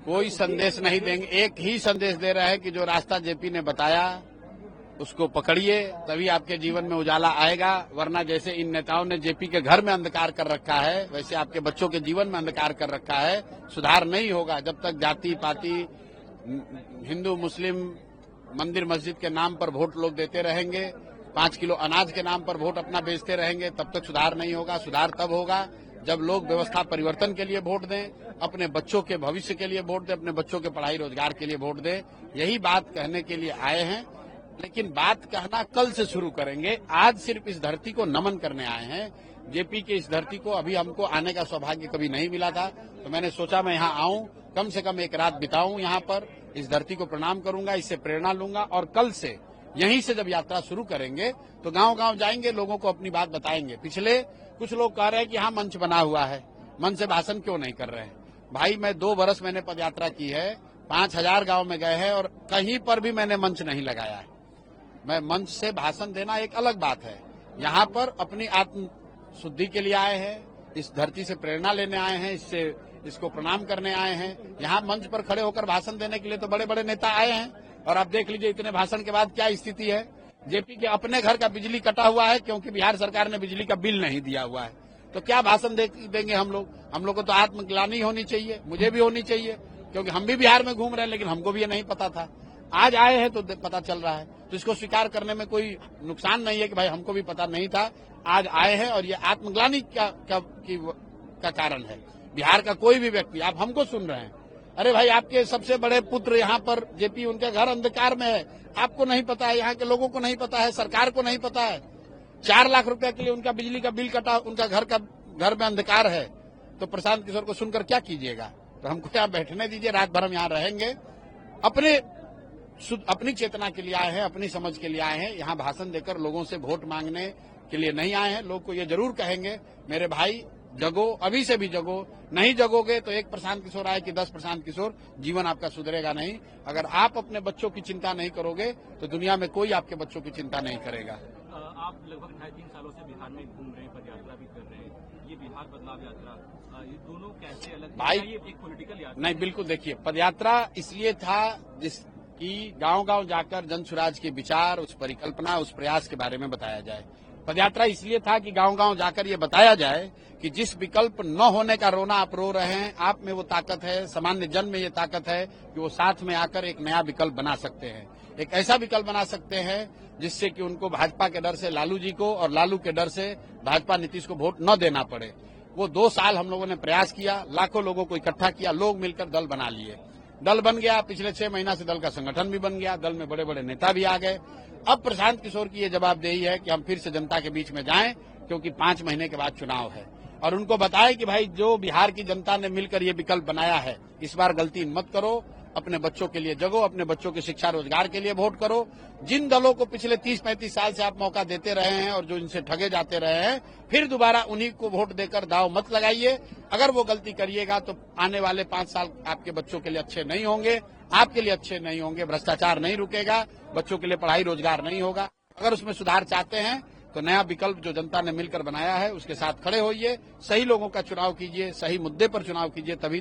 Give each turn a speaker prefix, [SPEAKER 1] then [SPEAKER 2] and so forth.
[SPEAKER 1] कोई संदेश नहीं देंगे, एक ही संदेश दे रहा है कि जो रास्ता जेपी ने बताया उसको पकड़िए, तभी आपके जीवन में उजाला आएगा। वरना जैसे इन नेताओं ने जेपी के घर में अंधकार कर रखा है, वैसे आपके बच्चों के जीवन में अंधकार कर रखा है। सुधार नहीं होगा जब तक जाति पाति, हिंदू मुस्लिम, मंदिर मस्जिद के नाम पर वोट लोग देते रहेंगे, 5 किलो अनाज के नाम पर वोट अपना बेचते रहेंगे, तब तक सुधार नहीं होगा। सुधार तब होगा जब लोग व्यवस्था परिवर्तन के लिए वोट दें, अपने बच्चों के भविष्य के लिए वोट दें, अपने बच्चों के पढ़ाई रोजगार के लिए वोट दें। यही बात कहने के लिए आए हैं, लेकिन बात कहना कल से शुरू करेंगे। आज सिर्फ इस धरती को नमन करने आए हैं। जेपी के इस धरती को अभी हमको आने का सौभाग्य कभी नहीं मिला था, तो मैंने सोचा मैं यहाँ आऊं, कम से कम एक रात बिताऊं यहाँ पर, इस धरती को प्रणाम करूंगा, इससे प्रेरणा लूंगा और कल से यहीं से जब यात्रा शुरू करेंगे तो गांव-गांव जाएंगे, लोगों को अपनी बात बताएंगे। पिछले कुछ लोग कह रहे हैं कि हाँ मंच बना हुआ है, मंच से भाषण क्यों नहीं कर रहे हैं। भाई मैं 2 बरस मैंने पदयात्रा की है, 5000 गांव में गए हैं और कहीं पर भी मैंने मंच नहीं लगाया है। मैं मंच से भाषण देना एक अलग बात है, यहाँ पर अपनी आत्म शुद्धि के लिए आए हैं, इस धरती से प्रेरणा लेने आए हैं, इसको प्रणाम करने आए हैं। यहाँ मंच पर खड़े होकर भाषण देने के लिए तो बड़े बड़े नेता आए हैं और आप देख लीजिए इतने भाषण के बाद क्या स्थिति है। जेपी के अपने घर का बिजली कटा हुआ है क्योंकि बिहार सरकार ने बिजली का बिल नहीं दिया हुआ है, तो क्या भाषण देंगे हम लोग। हम लोग को तो आत्मग्लानि होनी चाहिए, मुझे भी होनी चाहिए, क्योंकि हम भी बिहार में घूम रहे हैं, लेकिन हमको भी ये नहीं पता था। आज आए हैं तो पता चल रहा है, तो इसको स्वीकार करने में कोई नुकसान नहीं है कि भाई हमको भी पता नहीं था, आज आए हैं और ये आत्मग्लानि का कारण है। बिहार का कोई भी व्यक्ति, आप हमको सुन रहे हैं, अरे भाई आपके सबसे बड़े पुत्र यहाँ पर जेपी, उनके घर अंधकार में है, आपको नहीं पता है, यहाँ के लोगों को नहीं पता है, सरकार को नहीं पता है। 4 लाख रुपए के लिए उनका बिजली का बिल कटा, उनका घर में अंधकार है, तो प्रशांत किशोर को सुनकर क्या कीजिएगा। तो हमको यहाँ बैठने दीजिए, रात भर हम यहाँ रहेंगे। अपनी चेतना के लिए आए हैं, अपनी समझ के लिए आए हैं, यहाँ भाषण देकर लोगों से वोट मांगने के लिए नहीं आए हैं। लोग को ये जरूर कहेंगे मेरे भाई जगो, अभी से भी जगो, नहीं जगोगे तो 1 प्रशांत किशोर आए कि 10 प्रशांत किशोर, जीवन आपका सुधरेगा नहीं। अगर आप अपने बच्चों की चिंता नहीं करोगे तो दुनिया में कोई आपके बच्चों की चिंता नहीं करेगा।
[SPEAKER 2] आप लगभग 2.5-3 सालों से बिहार में घूम रहे हैं, पदयात्रा भी कर रहे हैं, ये बिहार बदलाव यात्रा, ये दोनों कैसे अलग
[SPEAKER 1] भाई?
[SPEAKER 2] ये एक पॉलिटिकल यात्रा
[SPEAKER 1] नहीं, बिल्कुल। देखिए, पदयात्रा इसलिए था जिसकी गांव-गांव जाकर जन सुराज के विचार, उस परिकल्पना, उस प्रयास के बारे में बताया जाए। पदयात्रा इसलिए था कि गांव-गांव जाकर ये बताया जाए कि जिस विकल्प न होने का रोना आप रो रहे हैं, आप में वो ताकत है, सामान्य जन में ये ताकत है कि वो साथ में आकर एक नया विकल्प बना सकते हैं, एक ऐसा विकल्प बना सकते हैं जिससे कि उनको भाजपा के डर से लालू जी को और लालू के डर से भाजपा नीतीश को वोट न देना पड़े। वो 2 साल हम लोगों ने प्रयास किया, लाखों लोगों को इकट्ठा किया, लोग मिलकर दल बना लिए, दल बन गया। पिछले 6 महीना से दल का संगठन भी बन गया, दल में बड़े बड़े नेता भी आ गए। अब प्रशांत किशोर की ये जवाबदेही है कि हम फिर से जनता के बीच में जाएं, क्योंकि 5 महीने के बाद चुनाव है, और उनको बताएं कि भाई जो बिहार की जनता ने मिलकर ये विकल्प बनाया है, इस बार गलती मत करो, अपने बच्चों के लिए जगो, अपने बच्चों के शिक्षा रोजगार के लिए वोट करो। जिन दलों को पिछले 30-35 साल से आप मौका देते रहे हैं और जो इनसे ठगे जाते रहे हैं, फिर दोबारा उन्हीं को वोट देकर दाव मत लगाइए। अगर वो गलती करिएगा तो आने वाले 5 साल आपके बच्चों के लिए अच्छे नहीं होंगे, आपके लिए अच्छे नहीं होंगे। भ्रष्टाचार नहीं रुकेगा, बच्चों के लिए पढ़ाई रोजगार नहीं होगा। अगर उसमें सुधार चाहते हैं तो नया विकल्प जो जनता ने मिलकर बनाया है उसके साथ खड़े होइए, सही लोगों का चुनाव कीजिए, सही मुद्दे पर चुनाव कीजिए, तभी